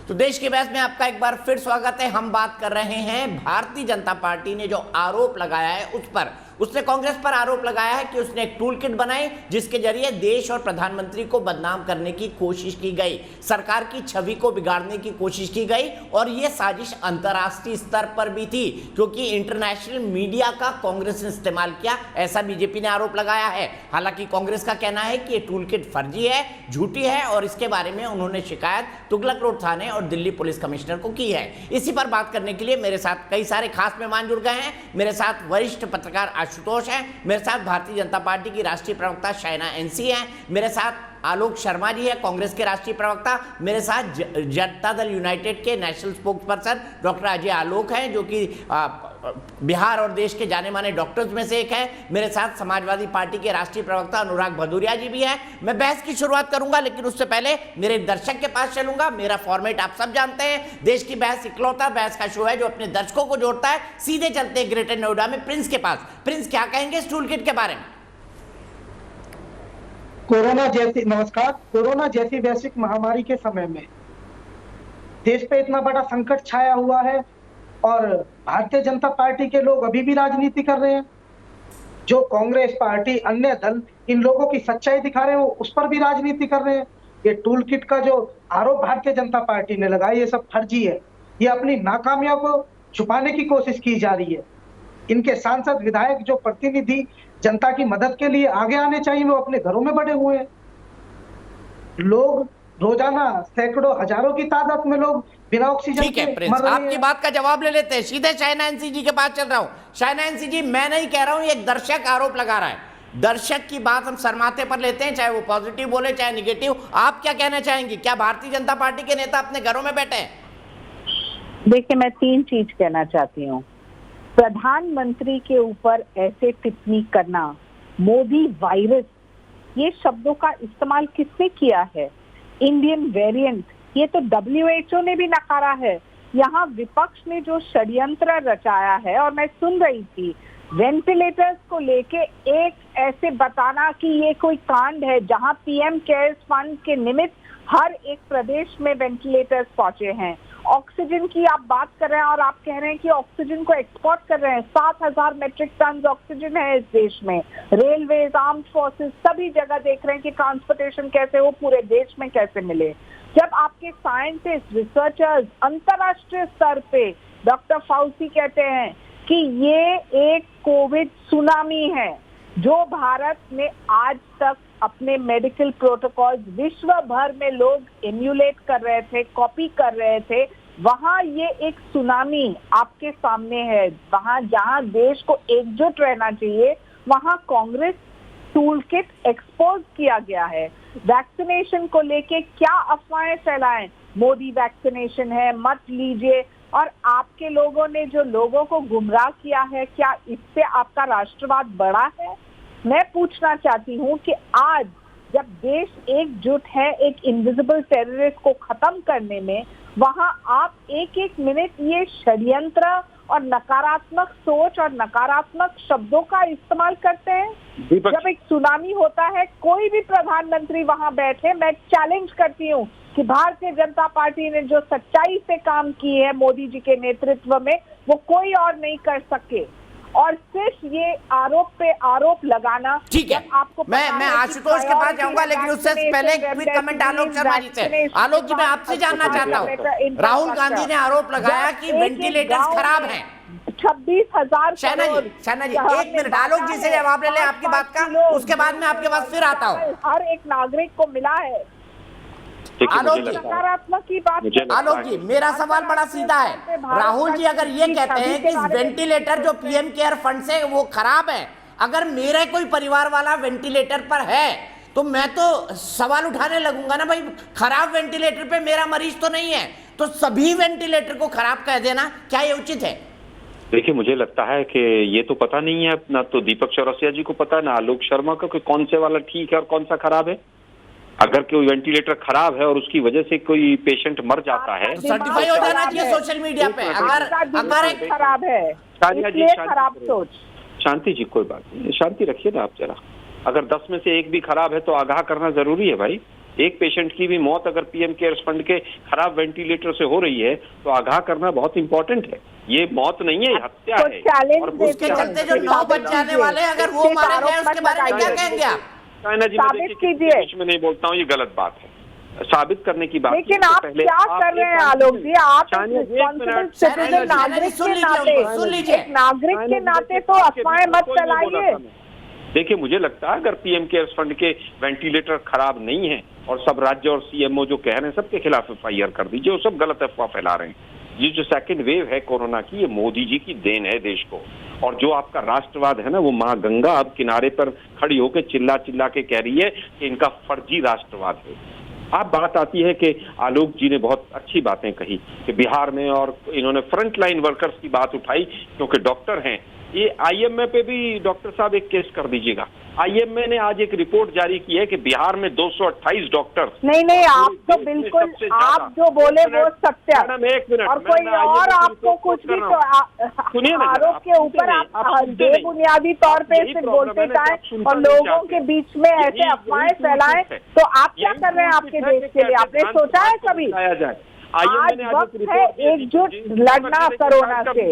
तो देश के बहस में आपका एक बार फिर स्वागत है। हम बात कर रहे हैं भारतीय जनता पार्टी ने जो आरोप लगाया है उस पर। उसने कांग्रेस पर आरोप लगाया है कि उसने एक टूल किट बनाई जिसके जरिए देश और प्रधानमंत्री को बदनाम करने की कोशिश की गई, सरकार की छवि को बिगाड़ने की कोशिश की गई और यह साजिश अंतर्राष्ट्रीय स्तर पर भी थी क्योंकि इंटरनेशनल मीडिया का कांग्रेस ने इस्तेमाल किया, ऐसा बीजेपी ने आरोप लगाया है। हालांकि कांग्रेस का कहना है कि यह टूल किट फर्जी है, झूठी है और इसके बारे में उन्होंने शिकायत तुगलक रोड थाने और दिल्ली पुलिस कमिश्नर को की है। इसी पर बात करने के लिए मेरे साथ कई सारे खास मेहमान जुड़ गए हैं। मेरे साथ वरिष्ठ पत्रकार आशुतोष है, मेरे साथ भारतीय जनता पार्टी की राष्ट्रीय प्रवक्ता शाइना एनसी है, मेरे साथ आलोक शर्मा जी है कांग्रेस के राष्ट्रीय प्रवक्ता, मेरे साथ जनता दल यूनाइटेड के national spokesperson doctor Ajay Alok हैं जो कि बिहार और देश के जाने माने डॉक्टर्स में से एक है, मेरे साथ समाजवादी पार्टी के राष्ट्रीय प्रवक्ता अनुराग भदौरिया जी भी हैं। मैं बहस की शुरुआत करूंगा लेकिन उससे पहले मेरे दर्शक के पास चलूंगा। मेरा फॉर्मेट आप सब जानते हैं, देश की बहस इकलौता बहस का शो है जो अपने दर्शकों को जोड़ता है। सीधे चलते हैं ग्रेटर नोएडा में प्रिंस के पास। प्रिंस, क्या कहेंगे इस टूल किट के बारे में? नमस्कार। कोरोना जैसी वैश्विक महामारी के समय में देश पे इतना बड़ा संकट छाया हुआ है और भारतीय जनता पार्टी के लोग अभी भी राजनीति कर रहे हैं। जो कांग्रेस पार्टी, अन्य दल इन लोगों की सच्चाई दिखा रहे हैं वो उस पर भी राजनीति कर रहे हैं। ये टूल किट का जो आरोप भारतीय जनता पार्टी ने लगाया ये सब फर्जी है। ये अपनी नाकामियों को छुपाने की कोशिश की जा रही है। इनके सांसद विधायक जो प्रतिनिधि जनता की मदद के लिए आगे आने चाहिए वो अपने घरों में बड़े हुए हैं। लोग रोजाना सैकड़ों हजारों की तादाद में लोग बिना ऑक्सीजन ठीक है प्रिंस, आपकी बात का जवाब ले लेते हैं। सीधे शाइना एनसी जी के पास चल रहा हूं। शाइना एनसी जी, मैं नहीं कह रहा हूं, एक दर्शक आरोप लगा रहा है। दर्शक की बात हम सरमाथे पर लेते हैं, चाहे वो पॉजिटिव बोले चाहे निगेटिव। आप क्या कहना चाहेंगी? क्या भारतीय जनता पार्टी के नेता अपने घरों में बैठे हैं? देखिए, मैं 3 चीज कहना चाहती हूँ। प्रधानमंत्री के ऊपर ऐसे टिप्पणी करना, मोदी वायरस, ये शब्दों का इस्तेमाल किसने किया है? इंडियन वेरिएंट, ये तो WHO ने भी नकारा है। यहाँ विपक्ष ने जो षड्यंत्र रचाया है, और मैं सुन रही थी वेंटिलेटर्स को लेके एक ऐसे बताना कि ये कोई कांड है जहाँ PM केयर्स फंड के निमित्त हर एक प्रदेश में वेंटिलेटर्स पहुंचे हैं। ऑक्सीजन की आप बात कर रहे हैं और आप कह रहे हैं कि ऑक्सीजन को एक्सपोर्ट कर रहे हैं। 7,000 मेट्रिक टन ऑक्सीजन है इस देश में। रेलवे, आर्म्ड फोर्सेस, सभी जगह देख रहे हैं कि ट्रांसपोर्टेशन कैसे हो, पूरे देश में कैसे मिले। जब आपके साइंटिस्ट, रिसर्चर्स अंतर्राष्ट्रीय स्तर पे, डॉक्टर फाउसी कहते हैं कि ये एक कोविड सुनामी है, जो भारत में आज तक अपने मेडिकल प्रोटोकॉल विश्व भर में लोग एम्यूलेट कर रहे थे, कॉपी कर रहे थे, वहां ये एक सुनामी आपके सामने है। वहां जहां देश को एकजुट रहना चाहिए वहां कांग्रेस टूल किट एक्सपोज किया गया है। वैक्सीनेशन को लेके क्या अफवाहें फैलाएं, मोदी वैक्सीनेशन है, मत लीजिए, और आपके लोगों ने जो लोगों को गुमराह किया है, क्या इससे आपका राष्ट्रवाद बढ़ा है? मैं पूछना चाहती हूँ कि आज जब देश एकजुट है एक इनविजिबल टेररिस्ट को खत्म करने में, वहां आप एक एक मिनट ये षड्यंत्र और नकारात्मक सोच और नकारात्मक शब्दों का इस्तेमाल करते हैं। जब एक सुनामी होता है, कोई भी प्रधानमंत्री वहां बैठे, मैं चैलेंज करती हूँ कि भारतीय जनता पार्टी ने जो सच्चाई से काम की है मोदी जी के नेतृत्व में, वो कोई और नहीं कर सके। और सिर्फ ये आरोप पे आरोप लगाना। ठीक है, आपको मैं आशुतोष के पास जाऊंगा लेकिन उससे पहले क्विक कमेंट आलोक शर्मा जी से। आलोक जी, मैं आपसे जानना चाहता हूँ, राहुल गांधी ने आरोप लगाया कि वेंटिलेटर्स खराब हैं। 26,000। शाइना जी, एक मिनट, आलोक जी से जवाब ले ले आपकी बात का, उसके बाद मैं आपके पास फिर आता हूँ। हर एक नागरिक को मिला है। आलोक जी, सकारात्मक की बात। आलोक जी, मेरा सवाल बड़ा सीधा है। राहुल जी अगर ये कहते हैं कि वेंटिलेटर जो PM केयर फंड से वो खराब है, अगर मेरे कोई परिवार वाला वेंटिलेटर पर है तो मैं तो सवाल उठाने लगूंगा ना, भाई खराब वेंटिलेटर पे मेरा मरीज तो नहीं है, तो सभी वेंटिलेटर को खराब कह देना क्या ये उचित है? देखिए, मुझे लगता है कि ये तो पता नहीं है, ना तो दीपक चौरसिया जी को पता है, ना आलोक शर्मा को, कि कौन से वाला ठीक है और कौन सा खराब है। अगर कोई वेंटिलेटर खराब है और उसकी वजह से कोई पेशेंट मर जाता है, तो सर्टिफाई हो जाना चाहिए सोशल मीडिया पे। अगर खराब है, खराब सोच। शांति जी, कोई बात नहीं, शांति रखिए ना आप जरा। अगर 10 में से एक भी खराब है तो आगाह करना जरूरी है भाई। एक पेशेंट की भी मौत अगर पीएम केयर्स फंड के खराब वेंटिलेटर से हो रही है तो आगाह करना बहुत इंपॉर्टेंट है। ये मौत नहीं है, हत्या तो है। चैलेंज और उसके चलते जो 9 बच्चे आने वाले हैं, अगर वो मारे गए उसके बारे में क्या कहेंगे आप? चाइना जी, मैं देखिए बीच में नहीं बोलता हूँ, ये गलत बात है, साबित करने की बात। लेकिन आप क्या कर रहे हैं आलोक जी? आप रिस्पॉन्सिबल सिटीजन नागरिक के नाते तो अफवाहें मत फैलाइए। देखिए, मुझे लगता है अगर पीएम केयर्स फंड के वेंटिलेटर खराब नहीं है और सब राज्य और सीएमओ जो कह रहे हैं सबके खिलाफ एफआईआर कर दीजिए, वो सब गलत अफवाह फैला रहे हैं। ये जो सेकंड वेव है कोरोना की, ये मोदी जी की देन है देश को। और जो आपका राष्ट्रवाद है ना, वो माँ गंगा अब किनारे पर खड़ी होकर चिल्ला चिल्ला के कह रही है कि इनका फर्जी राष्ट्रवाद है। आप बात आती है कि आलोक जी ने बहुत अच्छी बातें कही कि बिहार में, और इन्होंने फ्रंट लाइन वर्कर्स की बात उठाई क्योंकि डॉक्टर हैं। ये आईएमए पे भी डॉक्टर साहब एक केस कर दीजिएगा। आईएमए ने आज एक रिपोर्ट जारी की है कि बिहार में 228 डॉक्टर। नहीं, आप तो बिल्कुल, आप जो बोले वो सत्य है। और कोई और आपको कुछ भी आरोप के ऊपर आप बेबुनियादी तौर पे सिर्फ बोलते जाए और लोगों के बीच में ऐसे अफवाहें फैलाएं, तो आप क्या कर रहे हैं आपके देश के लिए? आपने सोचा है कभी? आज वक्त है एकजुट लड़ना कोरोना से,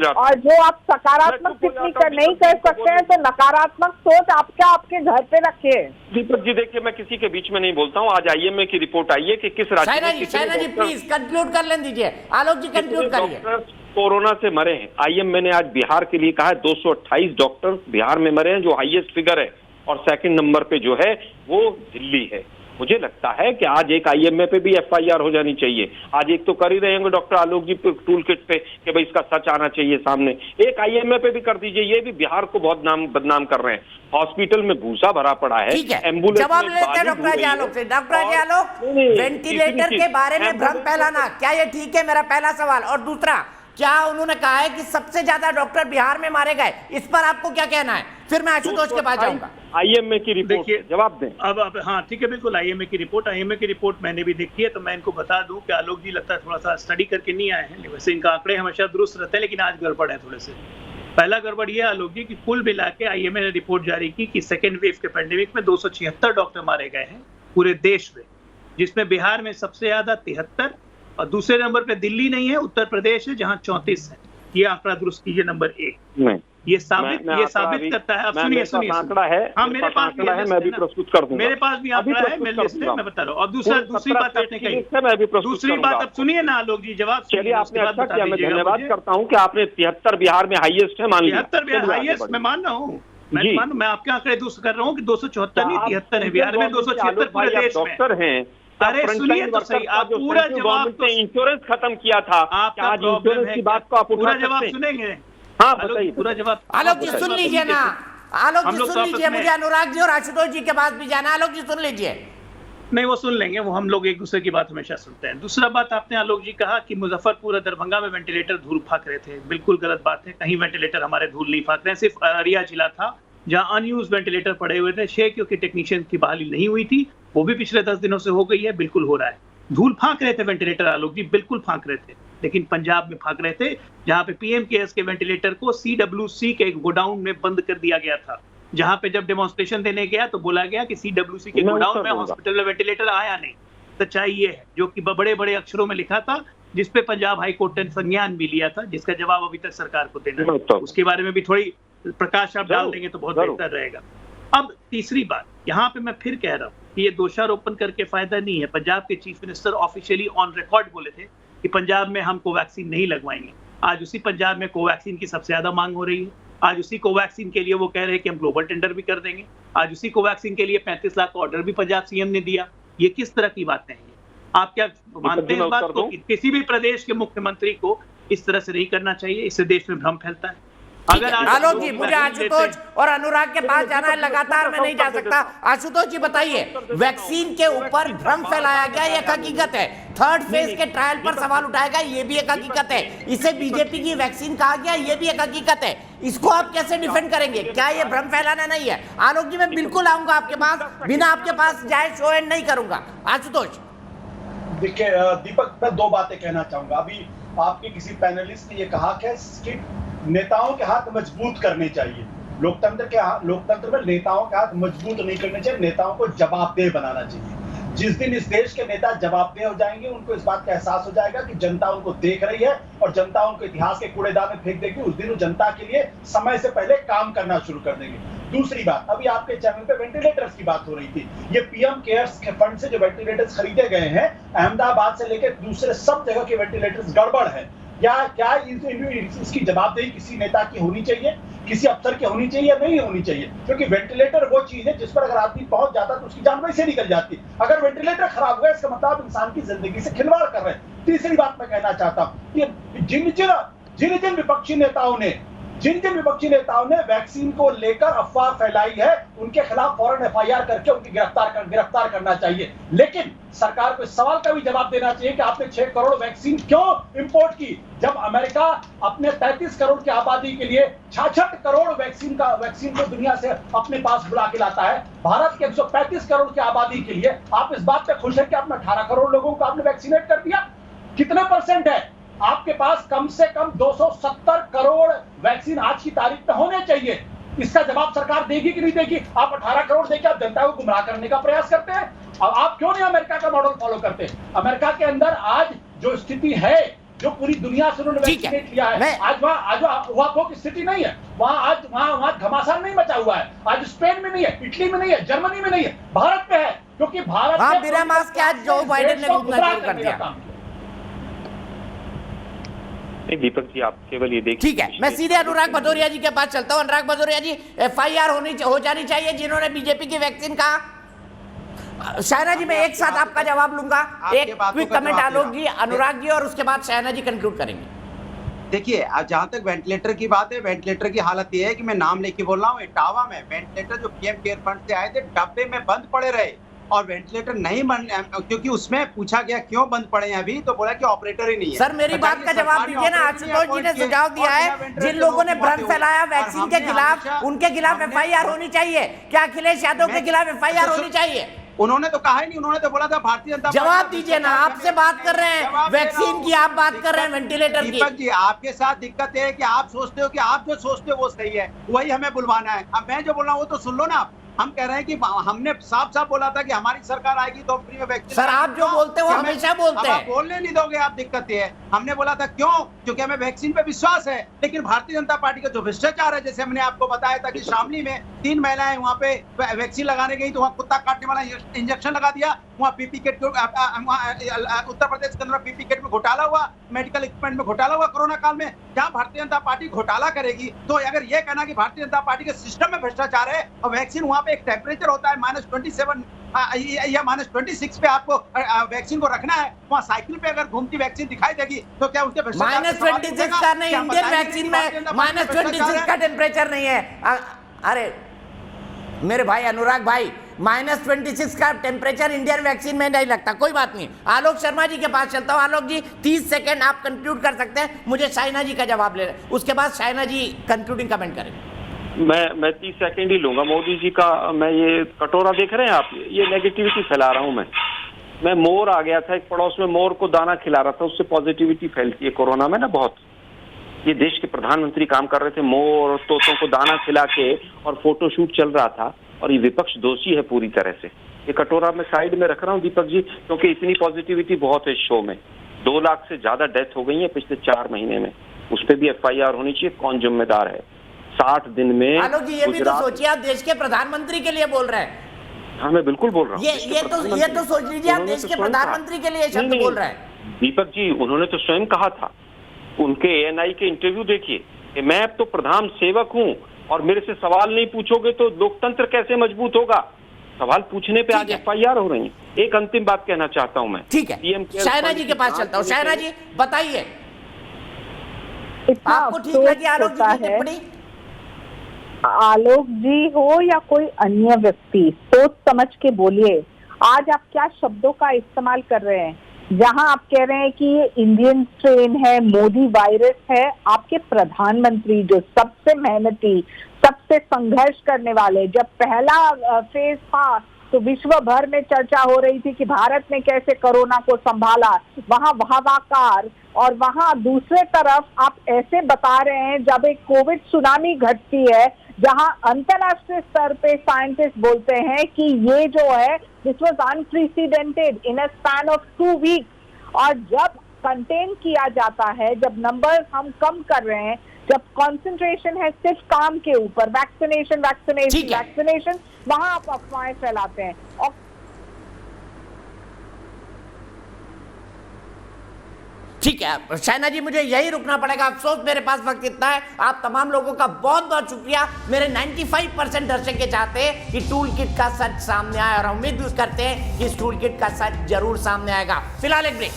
और जो आप सकारात्मक टिप्पणी नहीं कर सकते हैं तो नकारात्मक सोच आपके घर पे रखे। दीपक जी, देखिए, मैं किसी के बीच में नहीं बोलता हूँ। आज आईएमए की रिपोर्ट आई है कि किस राज्य में चाइना जी प्लीज कंक्लूड कर लें दीजिए। आलोक जी कंक्लूड करिए। कोरोना से मरे हैं। आईएमए ने आज बिहार के लिए कहा है 228 डॉक्टर बिहार में मरे हैं, जो हाईएस्ट फिगर है, और सेकंड नंबर पे जो है वो दिल्ली है। मुझे लगता है कि आज एक आईएमए पे भी एफआईआर हो जानी चाहिए। आज एक तो कर ही रहे होंगे डॉक्टर आलोक जी टूल किट पे कि भाई इसका सच आना चाहिए सामने, एक आईएमए पे भी कर दीजिए। ये भी बिहार को बहुत बदनाम कर रहे हैं। हॉस्पिटल में भूसा भरा पड़ा है, एम्बुलेंस जवाब लेते हैं डॉक्टर अजय आलोक से। डॉक्टर अजय आलोक, वेंटिलेटर के बारे में भ्रम फैलाना क्या ये ठीक है? मेरा पहला सवाल। और दूसरा, क्या उन्होंने कहा है कि सबसे ज्यादा डॉक्टर बिहार में मारे गए? इस पर आपको क्या कहना है? फिर मैं आशुतोष के पास जाऊंगा। आईएमए की रिपोर्ट जवाब दें। अब हाँ ठीक है, बिल्कुल आईएमए की रिपोर्ट मैंने भी देखी है, तो मैं इनको बता दूं कि आलोक जी लगता है थोड़ा सा स्टडी करके नहीं आए हैं। वैसे इनका आंकड़े हमेशा दुरुस्त रहते हैं, लेकिन आज गड़बड़ है थोड़े से। पहला गड़बड़ ये आलोक जी कि कुल मिला के आईएमए ने रिपोर्ट जारी की कि सेकेंड वेव के पेंडेमिक में 276 डॉक्टर मारे गए हैं पूरे देश में, जिसमें बिहार में सबसे ज्यादा 73, और दूसरे नंबर पे दिल्ली नहीं है, उत्तर प्रदेश है जहां 34 है। ये आंकड़ा दुरुस्त कीजिए। नंबर 1 ये साबित करता है। अब सुनिए आंकड़ा है, हाँ मेरे पास भी है, मैं भी प्रस्तुत कर दूंगा। मेरे पास भी आंकड़ा है, मैं बता रहा हूँ। और दूसरी बात आपने कही, दूसरी बात अब सुनिए ना आलोक जी, जवाब चलिए। आपने अच्छा किया, मैं धन्यवाद करता हूँ कि आपने 73 बिहार में हाईएस्ट है, मान लिया 73 बिहार हाईएस्ट, मैं मान रहा हूँ। मैं आपके आंकड़े दुरुस्त कर रहा हूँ कि 274 नहीं 73 है बिहार में, 276 पूरे देश में डॉक्टर हैं। अरे सुनिए तो सही, आप पूरा जवाब तो इंश्योरेंस खत्म किया था। आपका इंश्योरेंस की बात को आप पूरा जवाब सुनेंगे? हाँ बताइए पूरा जवाब। आलोक जी सुन लीजिए ना, आलोक जी सुन लीजिए। मुझे अनुराग जी और आशुतोष जी के पास भी जाना। आलोक जी सुन लीजिए। नहीं, वो सुन लेंगे, वो हम लोग एक दूसरे की बात हमेशा सुनते हैं। दूसरा बात, आपने आलोक जी कहा कि मुजफ्फरपुर और दरभंगा में वेंटिलेटर धूल फाक रहे थे। बिल्कुल गलत बात है, कहीं वेंटिलेटर हमारे धूल नहीं फाक रहे हैं। सिर्फ अररिया जिला था जहां अनयूज वेंटिलेटर पड़े हुए थे। 6 क्योंकि टेक्नीशियन की बहाली नहीं हुई थी, वो भी पिछले 10 दिनों से हो गई है। बिल्कुल हो रहा है, धूल फांक रहे थे वेंटिलेटर आलोक जी, बिल्कुल फांक रहे थे। लेकिन पंजाब में फांक रहे थे, जहां पे पीएम केयर्स के वेंटिलेटर को सीडब्ल्यूसी के गोडाउन में बंद कर दिया गया था। जहां पे जब डेमोन्स्ट्रेशन देने गया तो बोला गया कि सीडब्ल्यूसी के गोडाउन में हॉस्पिटल में वेंटिलेटर आया नहीं। सच्चाई ये है, जो कि बड़े बड़े अक्षरों में लिखा था, जिसपे पंजाब हाई कोर्ट ने संज्ञान भी लिया था, जिसका जवाब अभी तक सरकार को देना है। उसके बारे में भी थोड़ी प्रकाश आप डाल देंगे तो बहुत बेहतर रहेगा। अब तीसरी बात, यहाँ पे मैं फिर कह रहा हूँ कि ये दोषारोपण करके फायदा नहीं है। पंजाब के chief minister officially on record बोले थे कि पंजाब में हम कोवैक्सीन नहीं लगवाएंगे। आज उसी पंजाब में कोवैक्सीन की सबसे ज्यादा मांग हो रही है। आज उसी कोवैक्सीन के लिए वो कह रहे हैं कि हम ग्लोबल टेंडर भी कर देंगे। आज उसी कोवैक्सीन के लिए 35 लाख का ऑर्डर भी पंजाब सीएम ने दिया। ये किस तरह की बातें हैं? आप क्या मानते हैं इस बात को कि किसी भी प्रदेश के मुख्यमंत्री को इस तरह से नहीं करना चाहिए? इससे देश में भ्रम फैलता है। अगर आलोक जी, मुझे आशुतोष और अनुराग के पास जाना है, लगातार मैं नहीं जा सकता। आशुतोष जी बताइए, वैक्सीन के ऊपर भ्रम फैलाया गया, ये हकीकत है। थर्ड फेज के ट्रायल पर सवाल उठाया गया, ये भी एक हकीकत है। इसे बीजेपी की वैक्सीन कहा गया, ये भी एक हकीकत है। इसको आप कैसे डिफेंड करेंगे? क्या ये भ्रम फैलाना नहीं है? आलोक जी, मैं बिल्कुल आऊंगा आपके पास, बिना आपके पास जाए शो एंड नहीं करूंगा। आशुतोष देखिए दीपक, मैं 2 बातें कहना चाहूंगा। अभी आपके किसी पैनलिस्ट ने ये कहा कि नेताओं के हाथ मजबूत करने चाहिए। लोकतंत्र में नेताओं के हाथ मजबूत नहीं करने चाहिए, नेताओं को जवाबदेह बनाना चाहिए। जिस दिन इस देश के नेता जवाबदेह हो जाएंगे, उनको इस बात का एहसास हो जाएगा कि जनता उनको देख रही है और जनता उनको इतिहास के कूड़ेदान में फेंक देगी, उस दिन वो जनता के लिए समय से पहले काम करना शुरू कर देंगे। दूसरी बात, अभी आपके चैनल पे वेंटिलेटर्स की बात हो रही थी। ये पीएम केयर्स के फंड से जो वेंटिलेटर्स खरीदे गए हैं, अहमदाबाद से लेकर दूसरे सब जगह के वेंटिलेटर्स गड़बड़ है। क्या इसकी जवाबदेही किसी नेता की होनी चाहिए, किसी अफसर की होनी चाहिए या नहीं होनी चाहिए? क्योंकि वेंटिलेटर वो चीज है जिस पर अगर आदमी पहुंच जाता है तो उसकी जान वैसे निकल जाती है। अगर वेंटिलेटर खराब हुआ, इसका मतलब इंसान की जिंदगी से खिलवाड़ कर रहे हैं। तीसरी बात मैं कहना चाहता हूं कि जिन जिन विपक्षी नेताओं ने वैक्सीन को लेकर अफवाह फैलाई है, उनके खिलाफ फौरन एफआईआर करके उनकी गिरफ्तार करना चाहिए। लेकिन सरकार को इस सवाल का भी जवाब देना चाहिए कि आपने 6 करोड़ वैक्सीन क्यों इंपोर्ट की, जब अमेरिका अपने 33 करोड़ की आबादी के लिए 66 करोड़ वैक्सीन को दुनिया से अपने पास बुला के लाता है। भारत के 135 करोड़ की आबादी के लिए आप इस बात पे खुश है कि आपने 18 करोड़ लोगों को आपने वैक्सीनेट कर दिया? कितने परसेंट है? आपके पास कम से कम 270 करोड़ वैक्सीन आज की तारीख में होने चाहिए। इसका जवाब सरकार देगी कि नहीं देगी? आप 18 करोड़ देके आप जनता को गुमराह करने का प्रयास करते हैं। अब आप क्यों नहीं अमेरिका का मॉडल फॉलो करते? अमेरिका के अंदर आज जो स्थिति है, जो पूरी दुनिया से उन्होंने वैक्सीनेट लिया है, आज वहां की स्थिति नहीं है। वहां घमासान नहीं मचा हुआ है। आज स्पेन में नहीं है, इटली में नहीं है, जर्मनी में नहीं है, भारत में है। क्योंकि भारत बिना मास्क के आज जो बाइडेन ने घूमना शुरू कर दिया। दीपक जी, आप केवल ये देखिए। ठीक है, मैं सीधे अनुराग भदौरिया जी के पास चलता हूं। अनुराग भदौरिया जी, एफआईआर हो जानी चाहिए जिन्होंने बीजेपी की वैक्सीन कहा। शायना जी, मैं एक साथ आपका जवाब लूंगा। एक क्विक कमेंट आलोक जी, अनुराग जी, और उसके बाद शायना जी कंक्लूड करेंगे। देखिए, जहां तक वेंटिलेटर की बात है, वेंटिलेटर की हालत यह है कि मैं नाम लेके बोल रहा हूँ, इटावा में वेंटिलेटर जो पीएम केयर फंड से आए थे, डब्बे में बंद पड़े रहे और वेंटिलेटर नहीं बन, क्योंकि उसमें पूछा गया क्यों बंद पड़े हैं अभी, तो बोला कि ऑपरेटर ही नहीं है। सर, मेरी बात का जवाब दीजिए ना। आशुतोष जी ने सुझाव दिया है, जिन लोगों ने भ्रम फैलाया वैक्सीन के खिलाफ, उनके खिलाफ एफआईआर होनी चाहिए। क्या अखिलेश यादव के खिलाफ एफआईआर होनी चाहिए? उन्होंने तो कहा ही नहीं, उन्होंने तो बोला था भारतीय जनता। जवाब दीजिए ना, आपसे बात कर रहे हैं वैक्सीन की, आप बात कर रहे हैं वेंटिलेटर की। दीपक जी, आपके साथ दिक्कत है कि आप सोचते हो कि आप जो सोचते हो वो सही है, वही हमें बुलवाना है। अब मैं जो बोल रहा हूँ वो तो सुन लो ना। हम कह रहे हैं कि हमने साफ बोला था कि हमारी सरकार आएगी तो फ्री में वैक्सीन। सर, आप जो बोलते हो हमेशा बोलते हैं। आप बोलने नहीं दोगे, आप दिक्कत ये है। हमने बोला था क्यों? क्योंकि हमें वैक्सीन पे विश्वास है। लेकिन भारतीय जनता पार्टी का जो भ्रष्टाचार है, जैसे हमने आपको बताया था कि शामली में 3 महिलाएं वहां पे वैक्सीन लगाने गई तो वहां कुत्ता काटने वाला इंजेक्शन लगा दिया। वहाँ पीपी किट, उत्तर प्रदेश के अंदर पीपी किट में घोटाला हुआ, मेडिकल इक्विपमेंट में घोटाला हुआ कोरोना काल में। जहाँ भारतीय जनता पार्टी घोटाला करेगी, तो अगर ये कहना कि भारतीय जनता पार्टी के सिस्टम में भ्रष्टाचार है और वैक्सीन वहाँ पे एक टेम्परेचर होता है -27 या -26 पे आपको वैक्सीन को रखना है, वहाँ साइकिल पे अगर घूमती वैक्सीन दिखाई देगी तो क्या उसके -26 का नहीं, इंडियन वैक्सीन में -26 का टेम्परेचर नहीं है। अरे मेरे भाई अनुराग भाई, -26 का टेम्परेचर इंडियन वैक्सीन में नहीं लगता। कोई बात नहीं, आलोक शर्मा जी के पास चलता हूँ। आलोक जी, 30 सेकंड आप कंक्लूड कर सकते हैं। मुझे शाइना जी का जवाब ले रहे हैं, उसके बाद शाइना जी कंक्लूडिंग कमेंट करेंगे। मैं 30 सेकंड ही लूंगा। मोदी जी का, मैं ये कटोरा देख रहे हैं आप, ये नेगेटिविटी फैला रहा हूं मैं मोर आ गया था, एक पड़ोस में मोर को दाना खिला रहा था, उससे पॉजिटिविटी फैलती है कोरोना में ना बहुत। ये देश के प्रधानमंत्री काम कर रहे थे, मोर तोतों को दाना खिला के, और फोटोशूट चल रहा था, और ये विपक्ष दोषी है पूरी तरह से। ये कटोरा मैं साइड में रख रहा हूँ दीपक जी, क्योंकि इतनी पॉजिटिविटी बहुत है इस शो में। 2 लाख से ज्यादा डेथ हो गई है पिछले 4 महीने में, उस पर भी एफआईआर होनी चाहिए। कौन जिम्मेदार है? 60 दिन में। आलोक जी, ये भी तो सोचिए, आप देश के प्रधानमंत्री के लिए बोल रहे हैं। हाँ, मैं बिल्कुल बोल रहा हूँ। ये तो सोच लीजिए, आप देश के प्रधानमंत्री के लिए शब्द बोल रहे हैं। दीपक जी, उन्होंने तो स्वयं कहा था, उनके एएनआई के इंटरव्यू देखिए कि मैं अब तो प्रधान सेवक हूँ और मेरे से सवाल नहीं पूछोगे तो लोकतंत्र कैसे मजबूत होगा। सवाल पूछने पे आज एफआईआर हो रही है। एक अंतिम बात कहना चाहता हूँ मैं। ठीक है, शाइना जी के पास चलता हूँ। शाइना जी, बताइए, आपको ठीक लगी आलोक जी की टिप्पणी? आलोक जी हो या कोई अन्य व्यक्ति, सोच समझ के बोलिए। आज आप क्या शब्दों का इस्तेमाल कर रहे हैं? जहां आप कह रहे हैं कि ये इंडियन स्ट्रेन है, मोदी वायरस है, आपके प्रधानमंत्री जो सबसे मेहनती, सबसे संघर्ष करने वाले, जब पहला फेज था तो विश्व भर में चर्चा हो रही थी कि भारत ने कैसे कोरोना को संभाला, वहां वाहवाकार और वहां दूसरे तरफ आप ऐसे बता रहे हैं जब एक कोविड सुनामी घटती है, जहां अंतरराष्ट्रीय स्तर पे साइंटिस्ट बोलते हैं कि ये जो है this was unprecedented in a span of 2 weeks, और जब कंटेन किया जाता है, जब नंबर्स हम कम कर रहे हैं, जब कंसंट्रेशन है सिर्फ काम के ऊपर, वैक्सीनेशन वैक्सीनेशन ठीक है। वैक्सीनेशन, वहां आप अफवाहें फैलाते हैं। और ठीक है शैना जी, मुझे यही रुकना पड़ेगा, अफसोस मेरे पास वक्त इतना है। आप तमाम लोगों का बहुत बहुत शुक्रिया। मेरे 95% दर्शक ये चाहते हैं कि टूल किट का सच सामने आए और उम्मीद करते हैं कि इस टूल किट का सच जरूर सामने आएगा। फिलहाल एक ब्रेक।